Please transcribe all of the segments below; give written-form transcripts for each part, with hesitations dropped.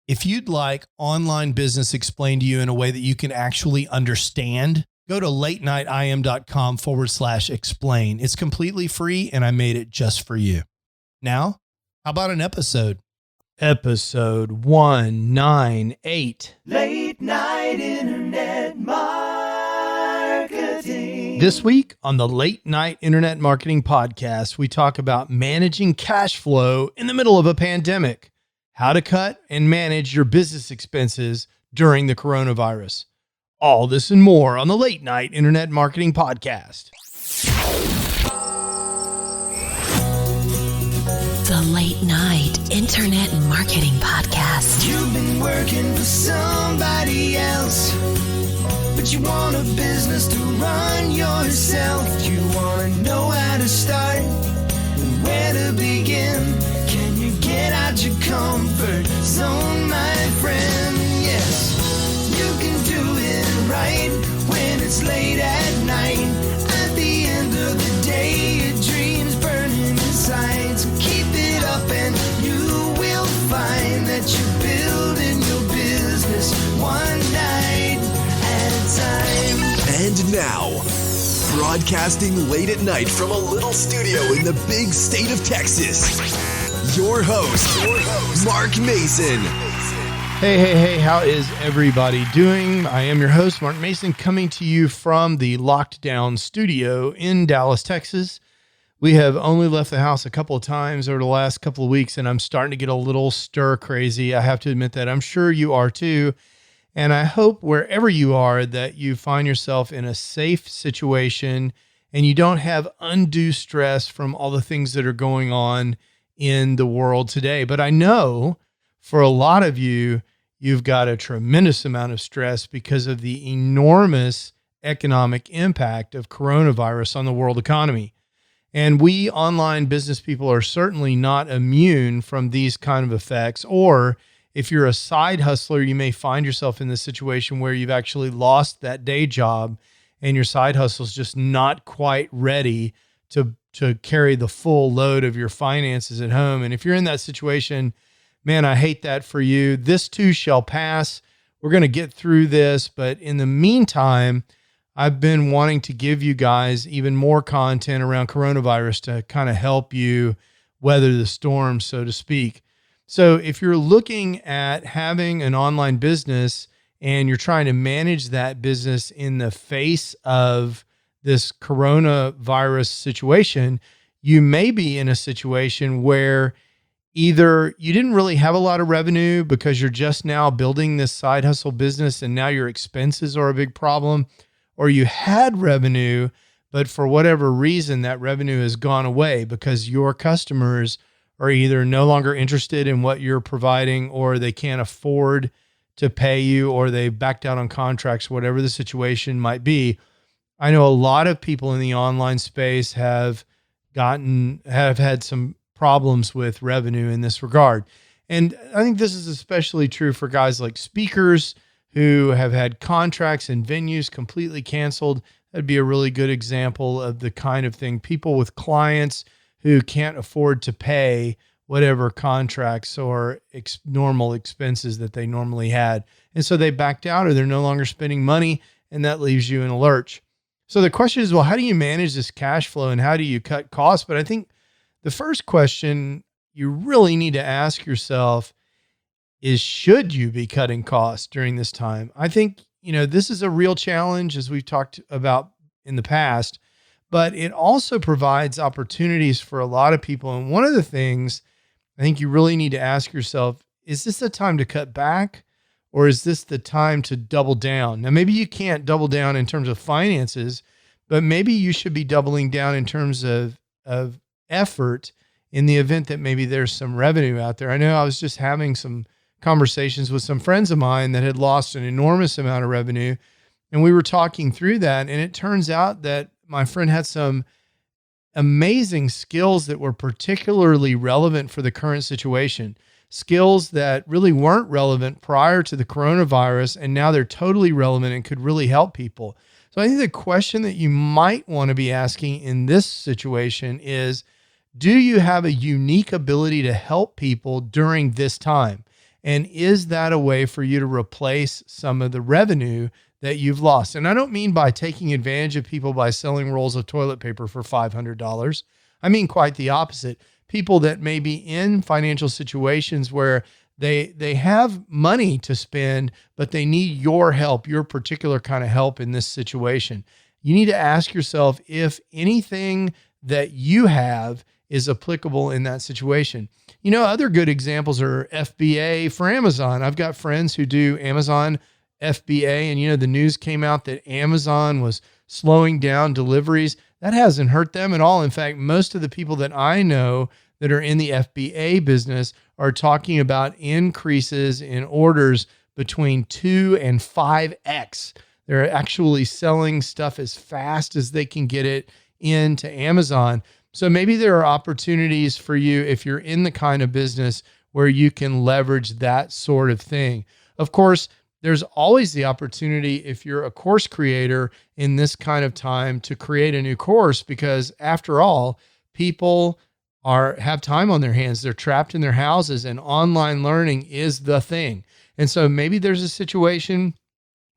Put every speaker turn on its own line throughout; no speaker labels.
If you'd like online business explained to you in a way that you can actually understand, go to latenightim.com/explain. It's completely free and I made it just for you. Now, how about an episode? Episode 198.
Late Night Internet Marketing.
This week on the Late Night Internet Marketing Podcast, we talk about managing cash flow in the middle of a pandemic, how to cut and manage your business expenses during the coronavirus. All this and more on the Late Night Internet Marketing Podcast.
The Late Night Internet Marketing Podcast.
You've been working for somebody else, but you want a business to run yourself. You want to know how to start and where to begin. Can you get out your comfort zone, my friend? Yes, you can do it right when it's late at night. At the end of the day, your dreams burning inside. So keep it up and you will find that you're building your business one night at a time.
And now, broadcasting late at night from a little studio in the big state of Texas, your host, Mark Mason.
Hey, how is everybody doing? I am your host, Mark Mason, coming to you from the locked down studio in Dallas, Texas. We have only left the house a couple of times over the last couple of weeks, and I'm starting to get a little stir crazy. I have to admit that. I'm sure you are too. And I hope wherever you are that you find yourself in a safe situation and you don't have undue stress from all the things that are going on in the world today. But I know for a lot of you, you've got a tremendous amount of stress because of the enormous economic impact of coronavirus on the world economy. And we online business people are certainly not immune from these kind of effects. Or if you're a side hustler, you may find yourself in this situation where you've actually lost that day job and your side hustle is just not quite ready to carry the full load of your finances at home. And if you're in that situation, man, I hate that for you. This too shall pass. We're going to get through this. But in the meantime, I've been wanting to give you guys even more content around coronavirus to kind of help you weather the storm, so to speak. So if you're looking at having an online business and you're trying to manage that business in the face of this coronavirus situation, you may be in a situation where either you didn't really have a lot of revenue because you're just now building this side hustle business and now your expenses are a big problem, or you had revenue, but for whatever reason, that revenue has gone away because your customers are either no longer interested in what you're providing, or they can't afford to pay you, or they backed out on contracts, whatever the situation might be. I know a lot of people in the online space have had some problems with revenue in this regard. And I think this is especially true for guys like speakers who have had contracts and venues completely canceled. That'd be a really good example of the kind of thing. People with clients who can't afford to pay whatever contracts or normal expenses that they normally had. And so they backed out, or they're no longer spending money, and that leaves you in a lurch. So the question is, well, how do you manage this cash flow and how do you cut costs? But I think the first question you really need to ask yourself is, should you be cutting costs during this time? I think, this is a real challenge, as we've talked about in the past, but it also provides opportunities for a lot of people. And one of the things I think you really need to ask yourself, is this the time to cut back, or is this the time to double down? Now, maybe you can't double down in terms of finances, but maybe you should be doubling down in terms of effort in the event that maybe there's some revenue out there. I know I was just having some conversations with some friends of mine that had lost an enormous amount of revenue, and we were talking through that, and it turns out that my friend had some amazing skills that were particularly relevant for the current situation. Skills that really weren't relevant prior to the coronavirus, and now they're totally relevant and could really help people. So I think the question that you might want to be asking in this situation is, do you have a unique ability to help people during this time? And is that a way for you to replace some of the revenue that you've lost? And I don't mean by taking advantage of people by selling rolls of toilet paper for $500. I mean quite the opposite. People that may be in financial situations where they have money to spend, but they need your help, your particular kind of help in this situation. You need to ask yourself if anything that you have is applicable in that situation. You know, other good examples are FBA for Amazon. I've got friends who do Amazon FBA, and, you know, the news came out that Amazon was slowing down deliveries. That hasn't hurt them at all. In fact, most of the people that I know that are in the FBA business are talking about increases in orders between 2 and 5x. They're actually selling stuff as fast as they can get it into Amazon. So maybe there are opportunities for you if you're in the kind of business where you can leverage that sort of thing. Of course, there's always the opportunity if you're a course creator in this kind of time to create a new course, because after all, people have time on their hands. They're trapped in their houses, and online learning is the thing. And so maybe there's a situation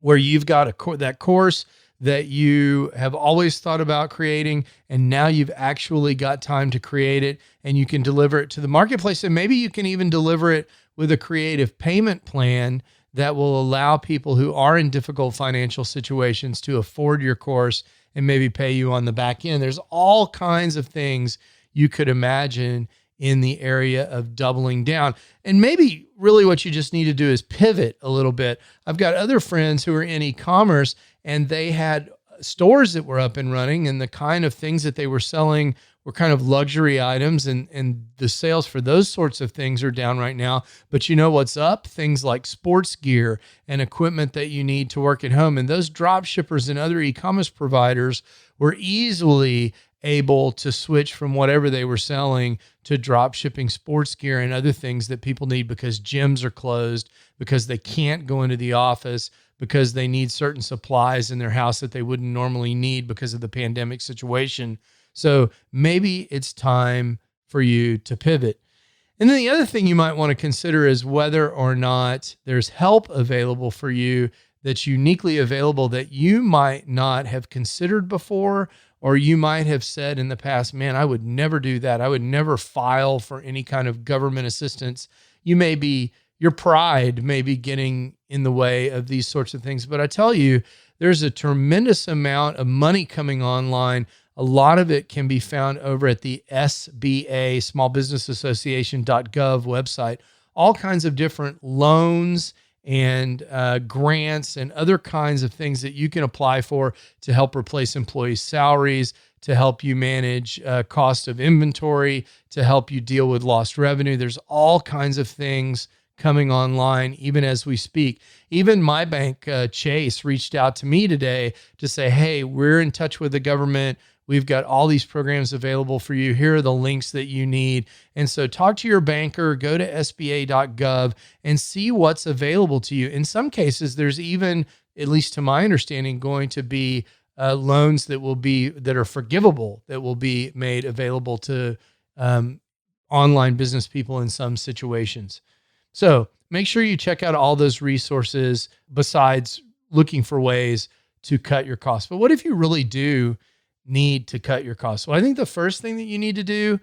where you've got that course that you have always thought about creating, and now you've actually got time to create it, and you can deliver it to the marketplace. And maybe you can even deliver it with a creative payment plan that will allow people who are in difficult financial situations to afford your course and maybe pay you on the back end. There's all kinds of things you could imagine in the area of doubling down. And maybe really what you just need to do is pivot a little bit. I've got other friends who are in e-commerce, and they had stores that were up and running, and the kind of things that they were selling were kind of luxury items, and the sales for those sorts of things are down right now. But you know what's up? Things like sports gear and equipment that you need to work at home. And those drop shippers and other e-commerce providers were easily able to switch from whatever they were selling to drop shipping sports gear and other things that people need because gyms are closed, because they can't go into the office, because they need certain supplies in their house that they wouldn't normally need because of the pandemic situation. So maybe it's time for you to pivot. And then the other thing you might want to consider is whether or not there's help available for you that's uniquely available that you might not have considered before, or you might have said in the past, man, I would never do that. I would never file for any kind of government assistance. Your pride may be getting in the way of these sorts of things. But I tell you, there's a tremendous amount of money coming online. A lot of it can be found over at the SBA, Small Business Association.gov website. All kinds of different loans and grants and other kinds of things that you can apply for to help replace employees' salaries, to help you manage cost of inventory, to help you deal with lost revenue. There's all kinds of things coming online even as we speak. Even my bank, Chase, reached out to me today to say, hey, we're in touch with the government. We've got all these programs available for you. Here are the links that you need. And so talk to your banker, go to SBA.gov and see what's available to you. In some cases, there's even, at least to my understanding, going to be loans that are forgivable, that will be made available to online business people in some situations. So make sure you check out all those resources besides looking for ways to cut your costs. But what if you really do need to cut your costs? Well, I think the first thing that you need to do,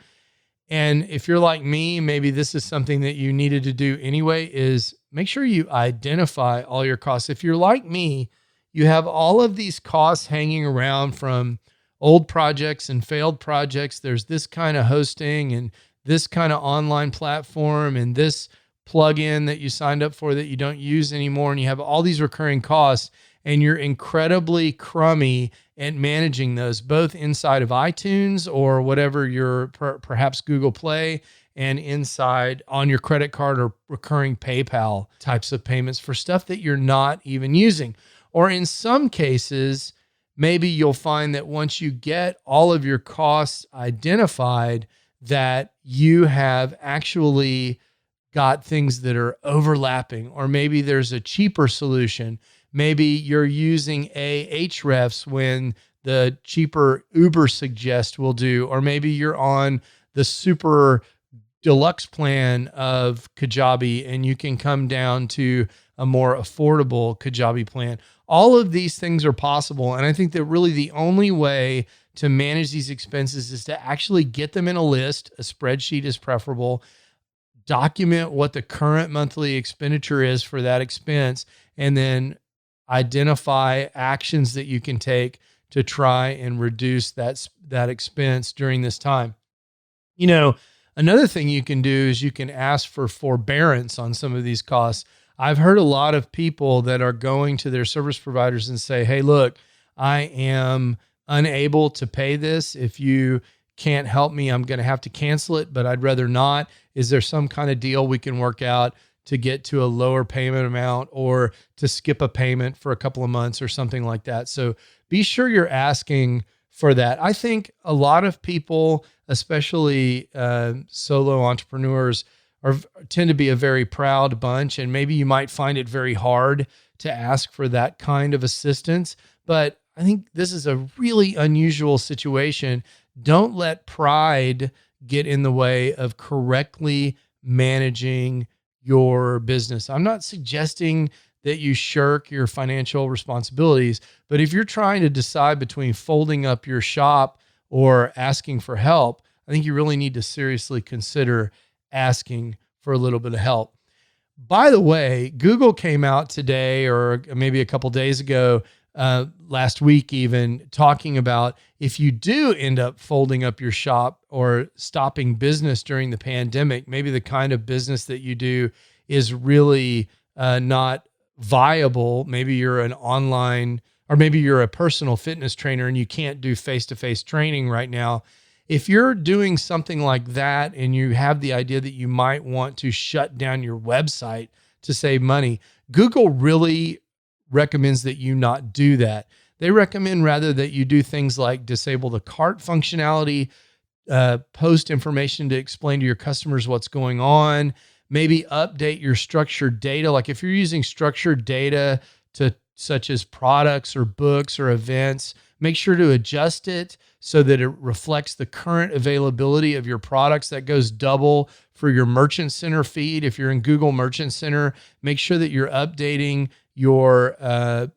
and if you're like me, maybe this is something that you needed to do anyway, is make sure you identify all your costs. If you're like me, you have all of these costs hanging around from old projects and failed projects. There's this kind of hosting and this kind of online platform and this plugin that you signed up for that you don't use anymore. And you have all these recurring costs, and you're incredibly crummy at managing those, both inside of iTunes or whatever your perhaps Google Play, and inside on your credit card or recurring PayPal types of payments for stuff that you're not even using. Or in some cases, maybe you'll find that once you get all of your costs identified, that you have actually got things that are overlapping, or maybe there's a cheaper solution. Maybe you're using Ahrefs when the cheaper Uber Suggest will do, or maybe you're on the super deluxe plan of Kajabi and you can come down to a more affordable Kajabi plan. All of these things are possible. And I think that really the only way to manage these expenses is to actually get them in a list. A spreadsheet is preferable. Document what the current monthly expenditure is for that expense, and then identify actions that you can take to try and reduce that expense during this time. You know, another thing you can do is you can ask for forbearance on some of these costs. I've heard a lot of people that are going to their service providers and say, hey, look, I am unable to pay this. If you can't help me, I'm going to have to cancel it, but I'd rather not. Is there some kind of deal we can work out to get to a lower payment amount or to skip a payment for a couple of months or something like that? So be sure you're asking for that. I think a lot of people, especially solo entrepreneurs, tend to be a very proud bunch, and maybe you might find it very hard to ask for that kind of assistance. But I think this is a really unusual situation. Don't let pride get in the way of correctly managing your business. I'm not suggesting that you shirk your financial responsibilities, but if you're trying to decide between folding up your shop or asking for help, I think you really need to seriously consider asking for a little bit of help. By the way, Google came out today or maybe a couple days ago, last week even, talking about if you do end up folding up your shop or stopping business during the pandemic, maybe the kind of business that you do is really not viable. Maybe you're an online, or maybe you're a personal fitness trainer and you can't do face-to-face training right now. If you're doing something like that and you have the idea that you might want to shut down your website to save money, Google really recommends that you not do that. They recommend rather that you do things like disable the cart functionality, post information to explain to your customers what's going on, maybe update your structured data. Like if you're using structured data such as products or books or events, make sure to adjust it so that it reflects the current availability of your products. That goes double for your Merchant Center feed. If you're in Google Merchant Center, make sure that you're updating your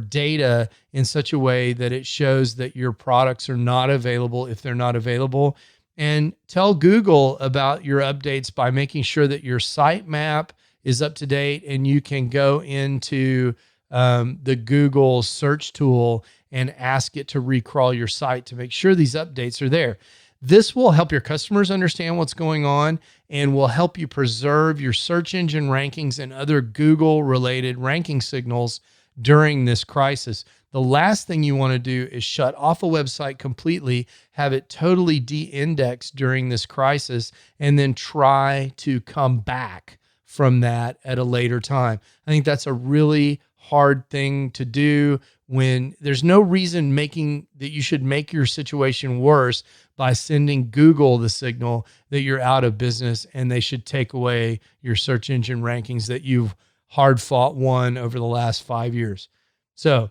data in such a way that it shows that your products are not available if they're not available. And tell Google about your updates by making sure that your sitemap is up to date and you can go into the Google search tool and ask it to recrawl your site to make sure these updates are there. This will help your customers understand what's going on and will help you preserve your search engine rankings and other Google-related ranking signals during this crisis. The last thing you want to do is shut off a website completely, have it totally de-indexed during this crisis, and then try to come back from that at a later time. I think that's a really hard thing to do when there's no reason that you should make your situation worse by sending Google the signal that you're out of business and they should take away your search engine rankings that you've hard fought won over the last 5 years. So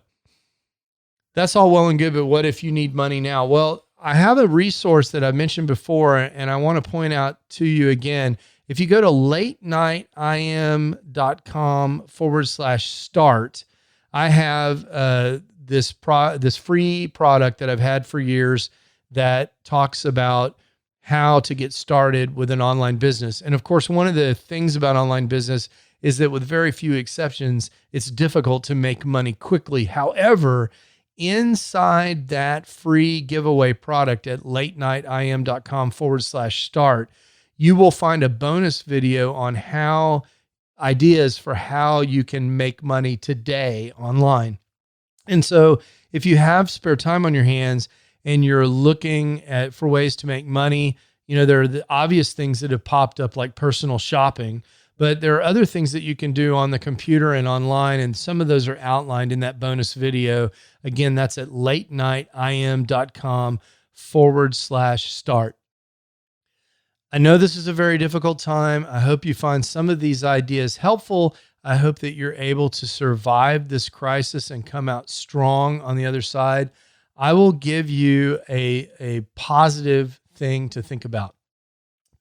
that's all well and good, but what if you need money now? Well, I have a resource that I've mentioned before, and I want to point out to you again. If you go to latenightim.com/start, I have this free product that I've had for years that talks about how to get started with an online business. And of course, one of the things about online business is that with very few exceptions, it's difficult to make money quickly. However, inside that free giveaway product at latenightim.com/start, you will find a bonus video on ideas for how you can make money today online. And so if you have spare time on your hands and you're looking for ways to make money, there are the obvious things that have popped up like personal shopping, but there are other things that you can do on the computer and online. And some of those are outlined in that bonus video. Again, that's at latenightim.com/start. I know this is a very difficult time. I hope you find some of these ideas helpful. I hope that you're able to survive this crisis and come out strong on the other side. I will give you a positive thing to think about.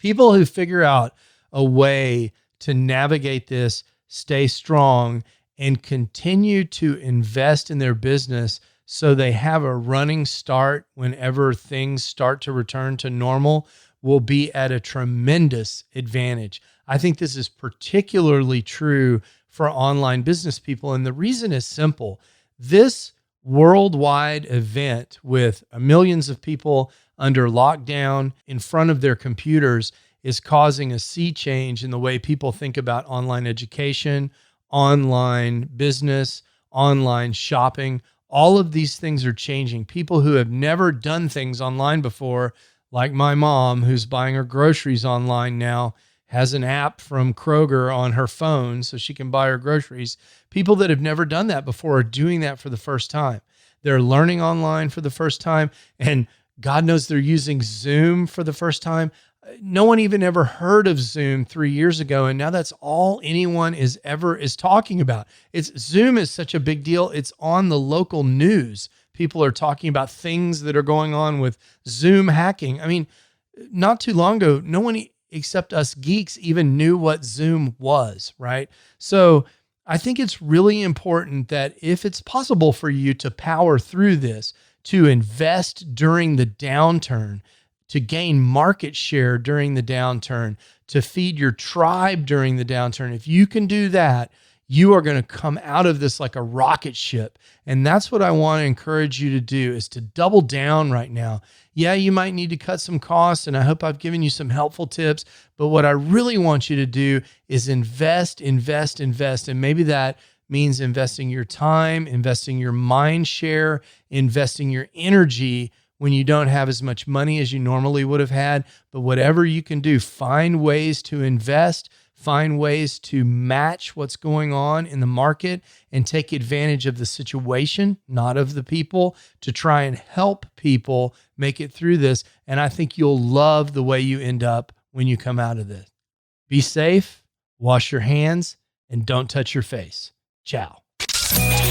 People who figure out a way to navigate this, stay strong, and continue to invest in their business so they have a running start whenever things start to return to normal will be at a tremendous advantage. I think this is particularly true for online business people. And the reason is simple. This worldwide event with millions of people under lockdown in front of their computers is causing a sea change in the way people think about online education, online business, online shopping. All of these things are changing. People who have never done things online before, like my mom, who's buying her groceries online now, has an app from Kroger on her phone so she can buy her groceries. People that have never done that before are doing that for the first time. They're learning online for the first time, and God knows they're using Zoom for the first time. No one even ever heard of Zoom 3 years ago, and now that's all anyone is talking about. Zoom is such a big deal. It's on the local news. People are talking about things that are going on with Zoom hacking. I mean, not too long ago, no one except us geeks even knew what Zoom was, right? So I think it's really important that if it's possible for you to power through this, to invest during the downturn, to gain market share during the downturn, to feed your tribe during the downturn, if you can do that, you are going to come out of this like a rocket ship. And that's what I want to encourage you to do, is to double down right now. Yeah, you might need to cut some costs, and I hope I've given you some helpful tips. But what I really want you to do is invest. And maybe that means investing your time, investing your mind share, investing your energy when you don't have as much money as you normally would have had. But whatever you can do, find ways to invest, find ways to match what's going on in the market and take advantage of the situation, not of the people, to try and help people make it through this. And I think you'll love the way you end up when you come out of this. Be safe, wash your hands, and don't touch your face. Ciao.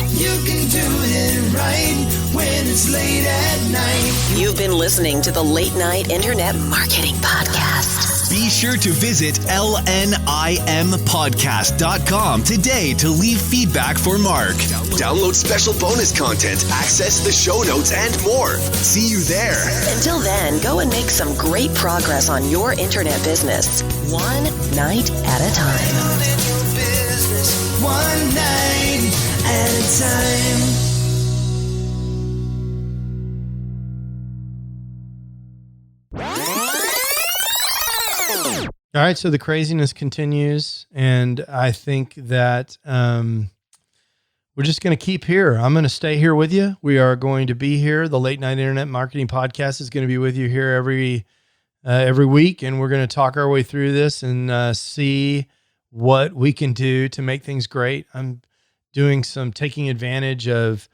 You can do it right when it's late at night.
You've been listening to the Late Night Internet Marketing Podcast.
Be sure to visit lnimpodcast.com today to leave feedback for Mark. Download special bonus content, access the show notes, and more. See you there.
Until then, go and make some great progress on your internet business, one night at a time.
Business one night at a time.
All right, so the craziness continues, and I think that we're just going to keep here. I'm going to stay here with you. We are going to be here. The Late Night Internet Marketing Podcast is going to be with you here every week, and we're going to talk our way through this and see what we can do to make things great. I'm doing taking advantage of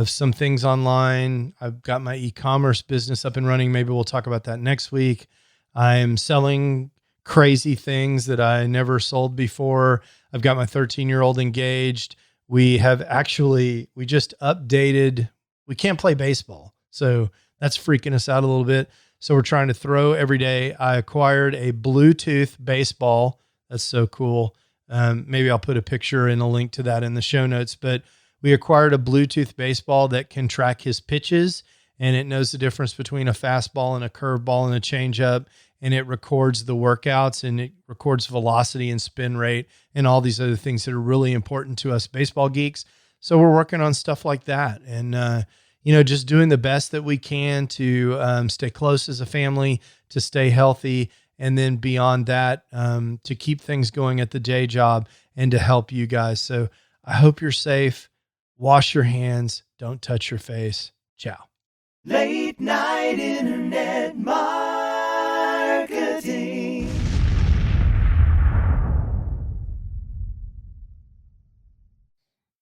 some things online. I've got my e-commerce business up and running. Maybe we'll talk about that next week. I'm selling crazy things that I never sold before. I've got my 13-year-old engaged. We just updated. We can't play baseball, so that's freaking us out a little bit. So we're trying to throw every day. I acquired a Bluetooth baseball. That's so cool. Maybe I'll put a picture and a link to that in the show notes, but we acquired a Bluetooth baseball that can track his pitches, and it knows the difference between a fastball and a curveball and a changeup. And it records the workouts, and it records velocity and spin rate and all these other things that are really important to us baseball geeks. So we're working on stuff like that, and just doing the best that we can to stay close as a family, to stay healthy, and then beyond that, to keep things going at the day job and to help you guys. So I hope you're safe. Wash your hands. Don't touch your face. Ciao.
Late Night Internet Marketing.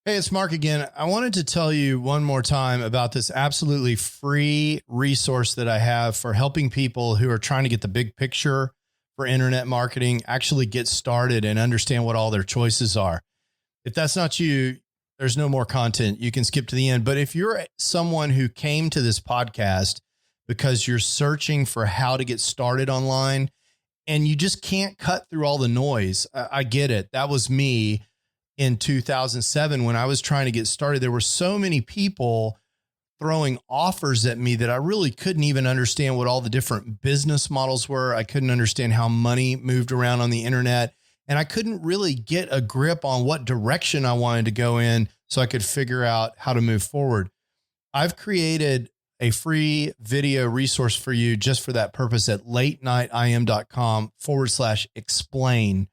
Hey, it's Mark again. I wanted to tell you one more time about this absolutely free resource that I have for helping people who are trying to get the big picture for internet marketing, actually get started and understand what all their choices are. If that's not you, there's no more content. You can skip to the end. But if you're someone who came to this podcast because you're searching for how to get started online and you just can't cut through all the noise. I get it. That was me in 2007 when I was trying to get started. There were so many people throwing offers at me that I really couldn't even understand what all the different business models were. I couldn't understand how money moved around on the internet, and I couldn't really get a grip on what direction I wanted to go in so I could figure out how to move forward. I've created a free video resource for you just for that purpose at latenightim.com/explain.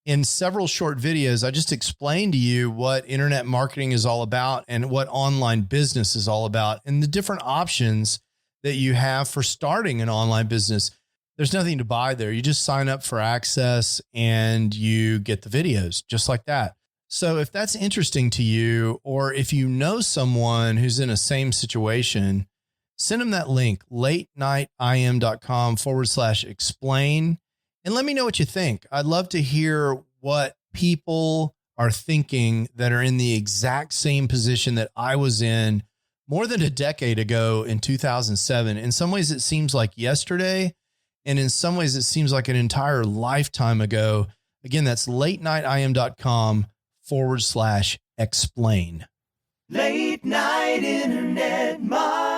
In several short videos, I just explained to you what internet marketing is all about and what online business is all about and the different options that you have for starting an online business. There's nothing to buy there. You just sign up for access and you get the videos just like that. So if that's interesting to you, or if you know someone who's in a same situation, send them that link, latenightim.com/explain. And let me know what you think. I'd love to hear what people are thinking that are in the exact same position that I was in more than a decade ago in 2007. In some ways, it seems like yesterday. And in some ways, it seems like an entire lifetime ago. Again, that's latenightim.com/explain.
Late night internet marketing.